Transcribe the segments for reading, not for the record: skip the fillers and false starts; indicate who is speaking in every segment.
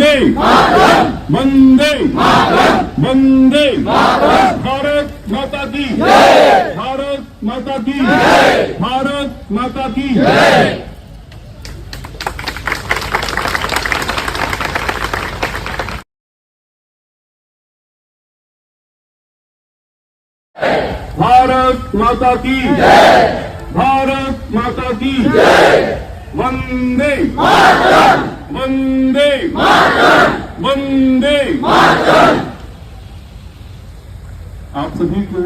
Speaker 1: वंदे वंदे वंदे भारत माता की भारत माता की भारत माता की भारत माता की भारत माता की वंदे वंदे वंदे आप सभी को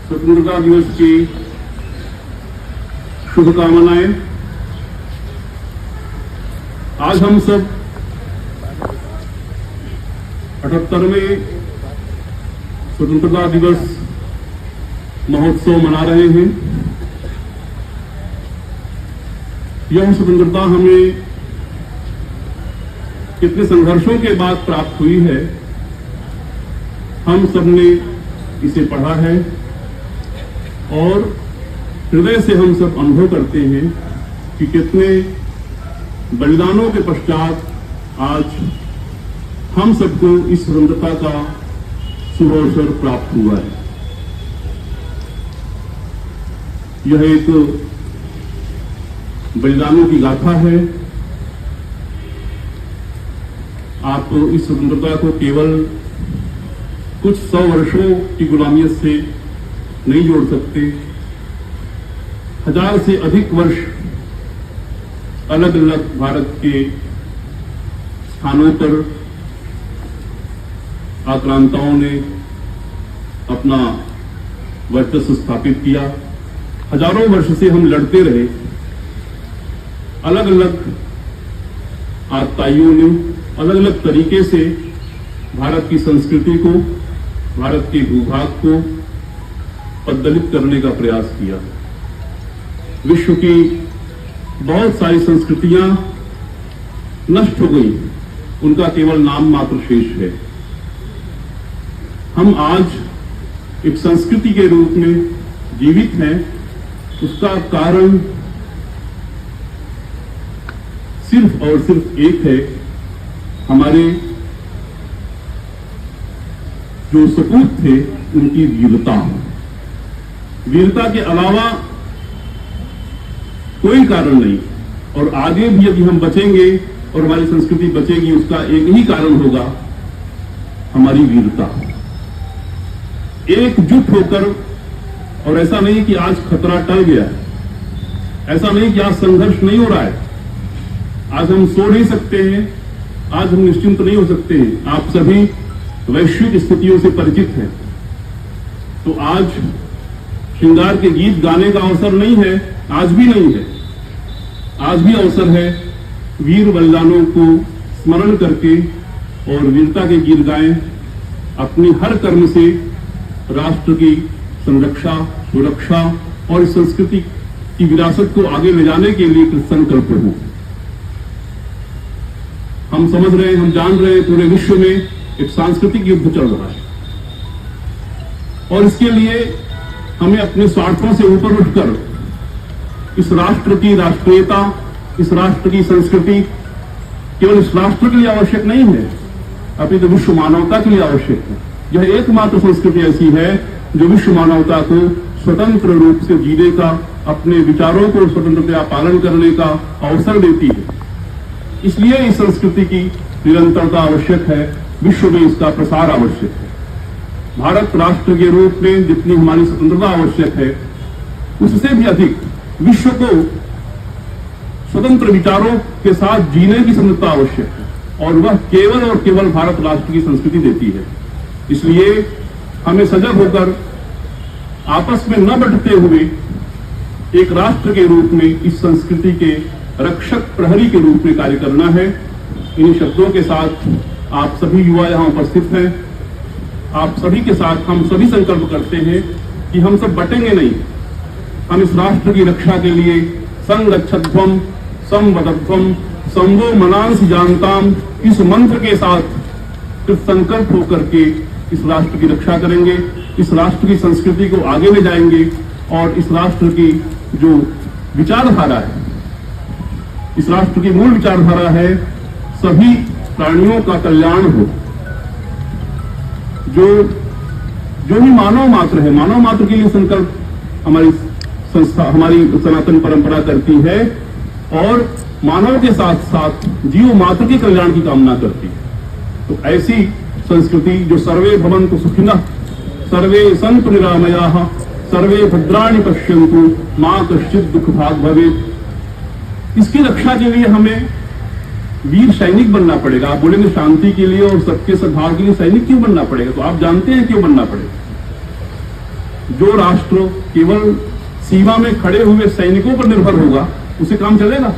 Speaker 1: स्वतंत्रता दिवस की शुभकामनाएं। आज हम सब 78वें स्वतंत्रता दिवस महोत्सव मना रहे हैं। यह स्वतंत्रता हमें कितने संघर्षों के बाद प्राप्त हुई है, हम सबने इसे पढ़ा है और हृदय से हम सब अनुभव करते हैं कि कितने बलिदानों के पश्चात आज हम सबको इस स्वतंत्रता का शुभ अवसर प्राप्त हुआ है। यह एक बलिदानों की गाथा है। आप इस स्वतंत्रता को केवल कुछ 100 वर्षों की गुलामियत से नहीं जोड़ सकते। 1000 से अधिक वर्ष अलग अलग भारत के स्थानों पर आक्रांताओं ने अपना वर्चस्व स्थापित किया। हजारों वर्ष से हम लड़ते रहे। अलग अलग आतताइयों ने अलग अलग तरीके से भारत की संस्कृति को, भारत के भूभाग को पद्दलित करने का प्रयास किया। विश्व की बहुत सारी संस्कृतियां नष्ट हो गई, उनका केवल नाम मात्र शेष है। हम आज एक संस्कृति के रूप में जीवित हैं। उसका कारण सिर्फ और सिर्फ एक है, हमारे जो सपूत थे उनकी वीरता। वीरता के अलावा कोई कारण नहीं। और आगे भी यदि हम बचेंगे और हमारी संस्कृति बचेगी, उसका एक ही कारण होगा, हमारी वीरता। एकजुट होकर, और ऐसा नहीं कि आज खतरा टल गया है, ऐसा नहीं कि आज संघर्ष नहीं हो रहा है, आज हम सो नहीं सकते हैं, आज हम निश्चिंत नहीं हो सकते हैं। आप सभी वैश्विक स्थितियों से परिचित हैं। तो आज श्रृंगार के गीत गाने का अवसर नहीं है, आज भी नहीं है। आज भी अवसर है वीर बलिदानों को स्मरण करके और वीरता के गीत गाएं। अपनी हर कर्म से राष्ट्र की संरक्षा, सुरक्षा और इस संस्कृति की विरासत को आगे ले जाने के लिए संकल्प हो। हम समझ रहे हैं, हम जान रहे हैं, पूरे विश्व में एक सांस्कृतिक युद्ध चल रहा है और इसके लिए हमें अपने स्वार्थों से ऊपर उठकर इस राष्ट्र की राष्ट्रीयता, इस राष्ट्र की संस्कृति केवल इस राष्ट्र के लिए आवश्यक नहीं है, अपितु तो विश्व मानवता के लिए आवश्यक है। यह एकमात्र संस्कृति ऐसी है जो विश्व मानवता को स्वतंत्र रूप से जीने का, अपने विचारों को स्वतंत्रता पालन करने का अवसर देती है। इसलिए इस संस्कृति की निरंतरता आवश्यक है, विश्व में इसका प्रसार आवश्यक है। भारत राष्ट्र के रूप में जितनी हमारी स्वतंत्रता आवश्यक है, उससे भी अधिक विश्व को स्वतंत्र विचारों के साथ जीने की स्वतंत्रता आवश्यक है, और वह केवल और केवल भारत राष्ट्र की संस्कृति देती है। इसलिए हमें सजग होकर आपस में न बंटते हुए एक राष्ट्र के रूप में इस संस्कृति के रक्षक प्रहरी के रूप में कार्य करना है। इन शब्दों के साथ आप सभी युवा यहां उपस्थित हैं। आप सभी के साथ हम सभी संकल्प करते हैं कि हम सब बटेंगे नहीं। हम इस राष्ट्र की रक्षा के लिए संगच्छध्वम संवदध्वम संगो मनांस जानताम इस मंत्र के साथ संकल्प होकर के इस राष्ट्र की रक्षा करेंगे, इस राष्ट्र की संस्कृति को आगे ले जाएंगे और इस राष्ट्र की जो विचारधारा है, इस राष्ट्र की मूल विचारधारा है सभी प्राणियों का कल्याण हो। जो भी मानव मात्र है, मानव मात्र के लिए संकल्प हमारी संस्था, हमारी सनातन परंपरा करती है और मानव के साथ साथ जीव मात्र के कल्याण की कामना करती है। तो ऐसी संस्कृति जो सर्वे भवन्तु सुखिनः, सर्वे सन्तु निरामयाः, सर्वे भद्राणि पश्यन्तु, मा कश्चित् दुःख भाग् भवेत्, इसकी रक्षा के लिए हमें वीर सैनिक बनना पड़ेगा। आप बोलेंगे शांति के लिए और सबके सद्भाव के लिए सैनिक क्यों बनना पड़ेगा? तो आप जानते हैं क्यों बनना पड़ेगा। जो राष्ट्र केवल सीमा में खड़े हुए सैनिकों पर निर्भर होगा, उसे काम चलेगा।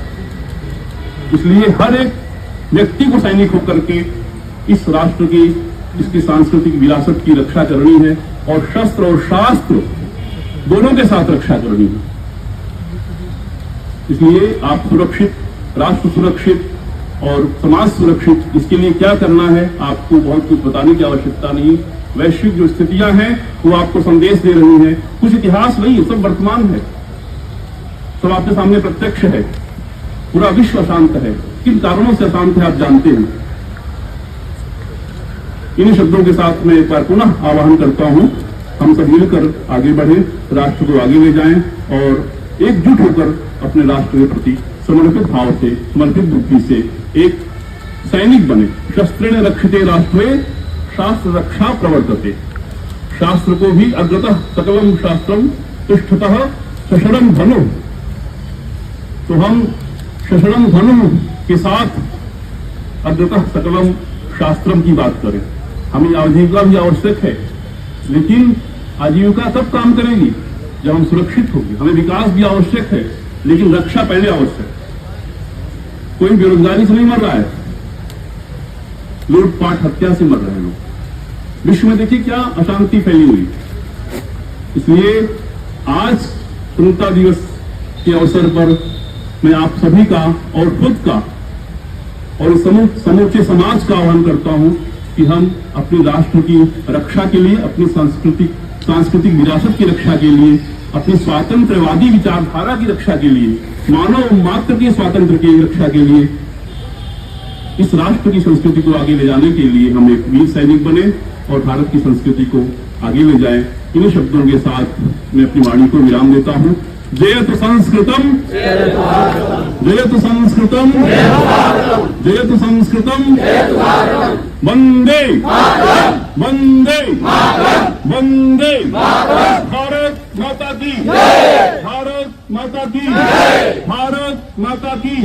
Speaker 1: इसलिए हर एक व्यक्ति को सैनिक होकर के इस राष्ट्र की, इसकी सांस्कृतिक विरासत की रक्षा करनी है और शस्त्र और शास्त्र दोनों के साथ रक्षा करनी है। इसलिए आप सुरक्षित, राष्ट्र सुरक्षित और समाज सुरक्षित, इसके लिए क्या करना है आपको बहुत कुछ बताने की आवश्यकता नहीं। वैश्विक जो स्थितियां हैं वो आपको संदेश दे रही हैं। कुछ इतिहास नहीं है, सब वर्तमान है, सब आपके सामने प्रत्यक्ष है। पूरा विश्व अशांत है। किन कारणों से अशांत है आप जानते हैं। इन्हीं शब्दों के साथ मैं एक बार पुनः आह्वान करता हूं, हम सब मिलकर आगे बढ़े, राष्ट्र को आगे ले जाएं और एकजुट होकर अपने राष्ट्र के प्रति समर्पित भाव से, समर्पित बुद्धि से एक सैनिक बने। शस्त्रेण रक्षिते राष्ट्रे शास्त्र रक्षा प्रवर्तते। शास्त्र को भी अग्रतः सकलम शास्त्रम तिष्ठतः सशरम धनु। तो हम सशरम धनु के साथ अग्रतः सकलम शास्त्रम की बात करें। हमें आजीविका भी आवश्यक है, लेकिन आजीविका तब काम करेगी जब हम सुरक्षित होंगे। हमें विकास भी आवश्यक है, लेकिन रक्षा पहले आवश्यक है। कोई बेरोजगारी से नहीं मर रहा है, लूटपाट हत्या से मर रहे हैं लोग। विश्व में देखिए क्या अशांति फैली हुई। इसलिए आज स्वतंत्रता दिवस के अवसर पर मैं आप सभी का और खुद का और समूचे समाज का आह्वान करता हूं कि हम अपने राष्ट्र की रक्षा के लिए, अपनी सांस्कृतिक विरासत की रक्षा के लिए, अपनी स्वातंत्रवादी विचारधारा की रक्षा के लिए, मानव मात्र के स्वातंत्र की रक्षा के लिए, इस राष्ट्र की संस्कृति को आगे ले जाने के लिए हम एक वीर सैनिक बने और भारत की संस्कृति को आगे ले जाएं। इन शब्दों के साथ मैं अपनी वाणी को विराम देता हूं। जयतु संस्कृतम, जयतु संस्कृतम, जयतु संस्कृतम, वंदे वंदे वंदे भारत माता की, भारत माता की, भारत माता की।